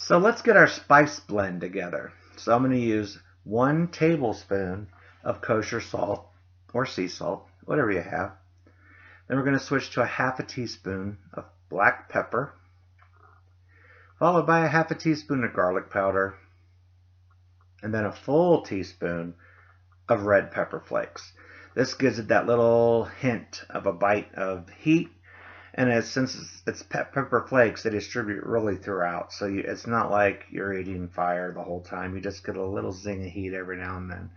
So let's get our spice blend together. So I'm going to use 1 tablespoon of kosher salt or sea salt, whatever you have. Then we're going to switch to a half a teaspoon of black pepper, followed by a half a teaspoon of garlic powder, and then a full teaspoon of red pepper flakes. This gives it that little hint of a bite of heat, and since it's pepper flakes, they distribute really throughout. So it's not like you're eating fire the whole time. You just get a little zing of heat every now and then.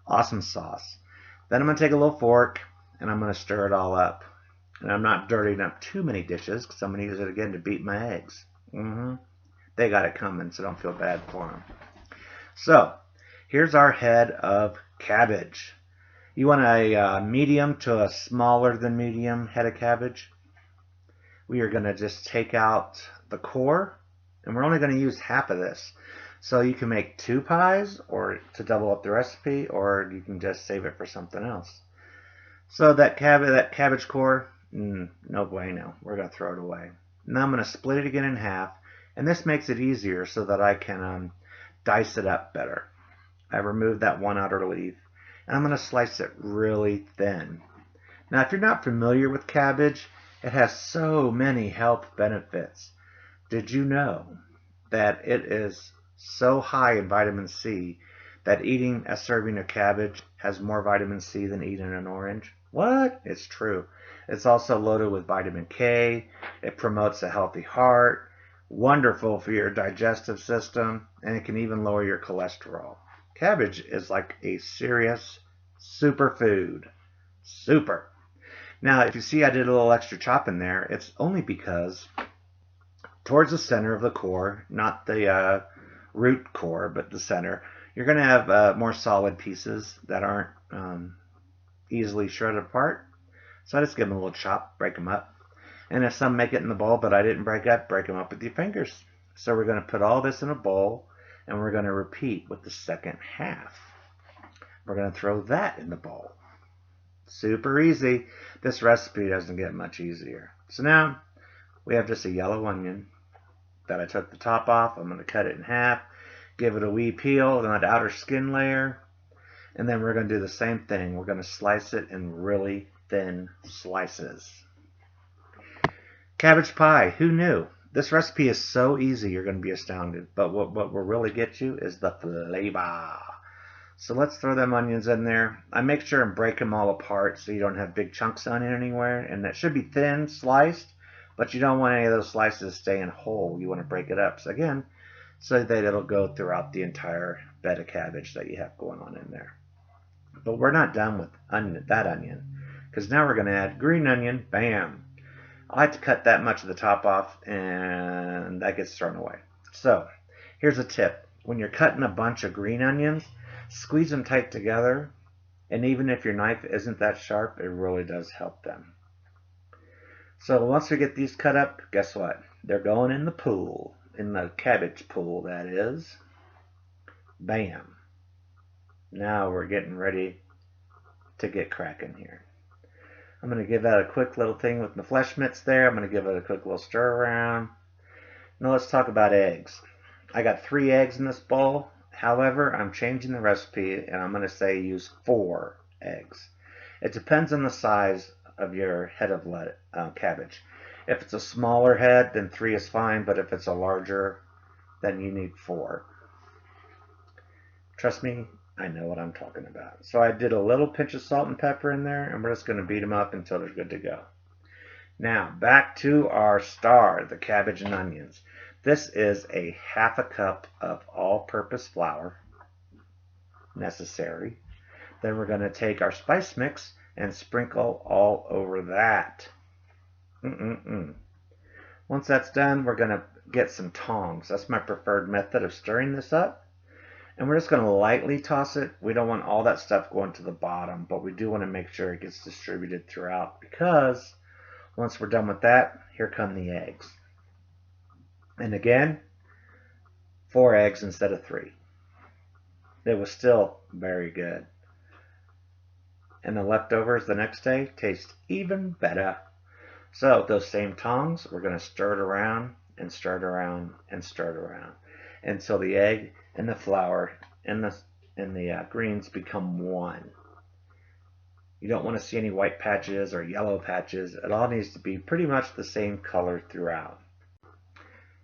Awesome sauce. Then I'm going to take a little fork, and I'm going to stir it all up. And I'm not dirtying up too many dishes, because I'm going to use it again to beat my eggs. They got it coming, so don't feel bad for them. So, here's our head of cabbage. You want a medium to a smaller than medium head of cabbage. We are going to just take out the core, and we're only going to use half of this. So you can make 2 pies or to double up the recipe, or you can just save it for something else. So that cabbage core, no bueno. We're going to throw it away. Now I'm going to split it again in half, and this makes it easier so that I can dice it up better. I removed that one outer leaf, and I'm going to slice it really thin. Now, if you're not familiar with cabbage, it has so many health benefits. Did you know that it is so high in vitamin C that eating a serving of cabbage has more vitamin C than eating an orange? What? It's true. It's also loaded with vitamin K. It promotes a healthy heart. Wonderful for your digestive system, and it can even lower your cholesterol. Cabbage is like a serious superfood. Super. Now, if you see I did a little extra chopping there, it's only because towards the center of the core, not the root core, but the center, you're going to have more solid pieces that aren't easily shredded apart. So I just give them a little chop, break them up. And if some make it in the bowl, but I didn't break them up with your fingers. So we're going to put all this in a bowl, and we're going to repeat with the second half. We're going to throw that in the bowl. Super easy. This recipe doesn't get much easier. So now we have just a yellow onion that I took the top off. I'm going to cut it in half, give it a wee peel on that outer skin layer, and then we're going to do the same thing. We're going to slice it in really thin slices. Cabbage pie, who knew? This recipe is so easy, you're going to be astounded. But what will really get you is the flavor. So let's throw them onions in there. I make sure and break them all apart so you don't have big chunks of onion anywhere. And that should be thin sliced, but you don't want any of those slices staying whole. You want to break it up. So again, so that it'll go throughout the entire bed of cabbage that you have going on in there. But we're not done with that onion, because now we're going to add green onion. Bam! I like to cut that much of the top off, and that gets thrown away. So here's a tip. When you're cutting a bunch of green onions, squeeze them tight together, and even if your knife isn't that sharp, it really does help them. So once we get these cut up, guess what? They're going in the pool, in the cabbage pool, that is. Bam. Now we're getting ready to get cracking here. I'm going to give that a quick little thing with my flesh mitts there. I'm going to give it a quick little stir around. Now let's talk about eggs. I got 3 eggs in this bowl. However, I'm changing the recipe, and I'm going to say use 4 eggs. It depends on the size of your head of cabbage. If it's a smaller head, then 3 is fine, but if it's a larger, then you need 4. Trust me, I know what I'm talking about. So I did a little pinch of salt and pepper in there, and we're just going to beat them up until they're good to go. Now, back to our star, the cabbage and onions. This is a half a cup of all-purpose flour necessary. Then we're going to take our spice mix and sprinkle all over that. Once that's done, we're going to get some tongs. That's my preferred method of stirring this up. And we're just going to lightly toss it. We don't want all that stuff going to the bottom, but we do want to make sure it gets distributed throughout, because once we're done with that, here come the eggs. And again, 4 eggs instead of 3. It was still very good. And the leftovers the next day taste even better. So those same tongs, we're going to stir it around and stir it around and stir it around. until the egg and the flour and the greens become one. You don't want to see any white patches or yellow patches. It all needs to be pretty much the same color throughout.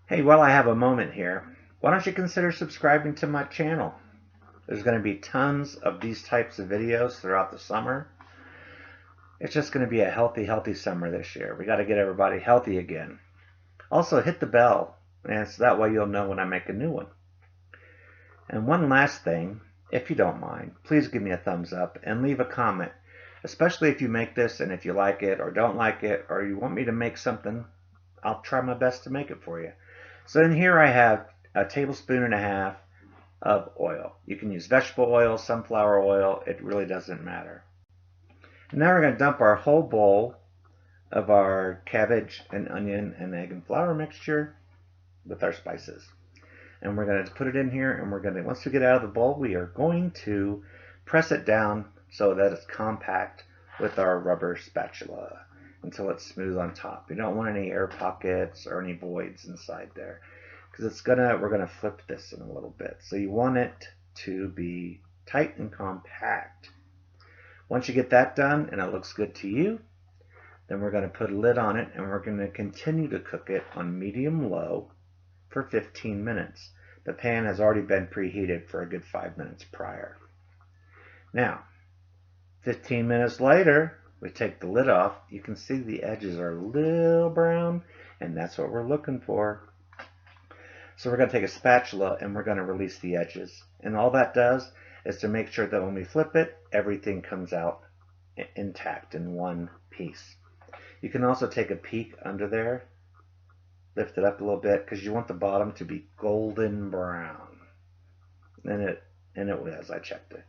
Hey, while I have a moment here, why don't you consider subscribing to my channel? There's going to be tons of these types of videos throughout the summer. It's just going to be a healthy summer this year. We got to get everybody healthy again. Also, hit the bell, and so that way you'll know when I make a new one. And one last thing, if you don't mind, please give me a thumbs up and leave a comment, especially if you make this and if you like it or don't like it or you want me to make something. I'll try my best to make it for you. So in here I have a tablespoon and a half of oil. You can use vegetable oil, sunflower oil, it really doesn't matter. And now we're going to dump our whole bowl of our cabbage and onion and egg and flour mixture with our spices. And we're going to put it in here, and once we get out of the bowl, we are going to press it down so that it's compact with our rubber spatula until it's smooth on top. You don't want any air pockets or any voids inside there, because we're gonna flip this in a little bit. So you want it to be tight and compact. Once you get that done and it looks good to you, then we're going to put a lid on it, and we're going to continue to cook it on medium-low for 15 minutes. The pan has already been preheated for a good 5 minutes prior. Now, 15 minutes later, we take the lid off. You can see the edges are a little brown, and that's what we're looking for. So we're going to take a spatula and we're going to release the edges. And all that does is to make sure that when we flip it, everything comes out intact in one piece. You can also take a peek under there, lift it up a little bit, because you want the bottom to be golden brown. And it was, I checked it.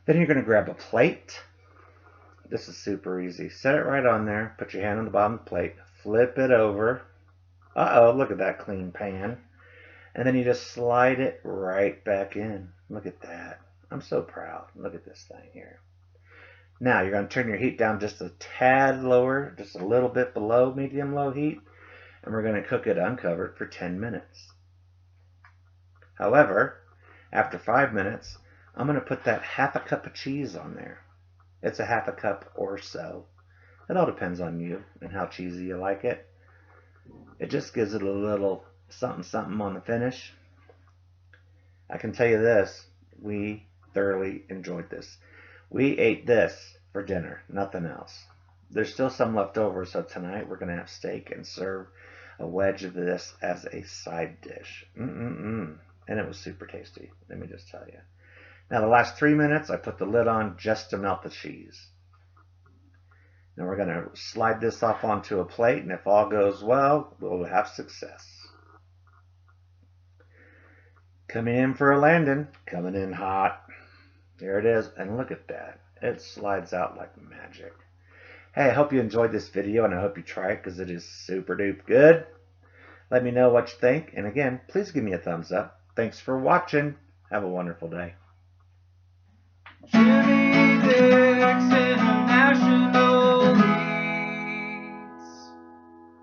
Then you're going to grab a plate. This is super easy. Set it right on there, put your hand on the bottom of the plate, flip it over. Uh-oh, look at that clean pan. And then you just slide it right back in. Look at that. I'm so proud. Look at this thing here. Now you're going to turn your heat down just a tad lower, just a little bit below medium-low heat, and we're going to cook it uncovered for 10 minutes. However, after 5 minutes, I'm going to put that half a cup of cheese on there. It's a half a cup or so. It all depends on you and how cheesy you like it. It just gives it a little something on the finish. I can tell you this, we thoroughly enjoyed this. We ate this for dinner, nothing else. There's still some left over, so tonight we're going to have steak and serve a wedge of this as a side dish. And it was super tasty, let me just tell you. Now the last 3 minutes, I put the lid on just to melt the cheese. Now we're going to slide this off onto a plate, and if all goes well, we'll have success. Coming in for a landing, coming in hot. There it is, and look at that. It slides out like magic. Hey, I hope you enjoyed this video, and I hope you try it, because it is super duper good. Let me know what you think, and again, please give me a thumbs up. Thanks for watching. Have a wonderful day. Jimmy Dixon.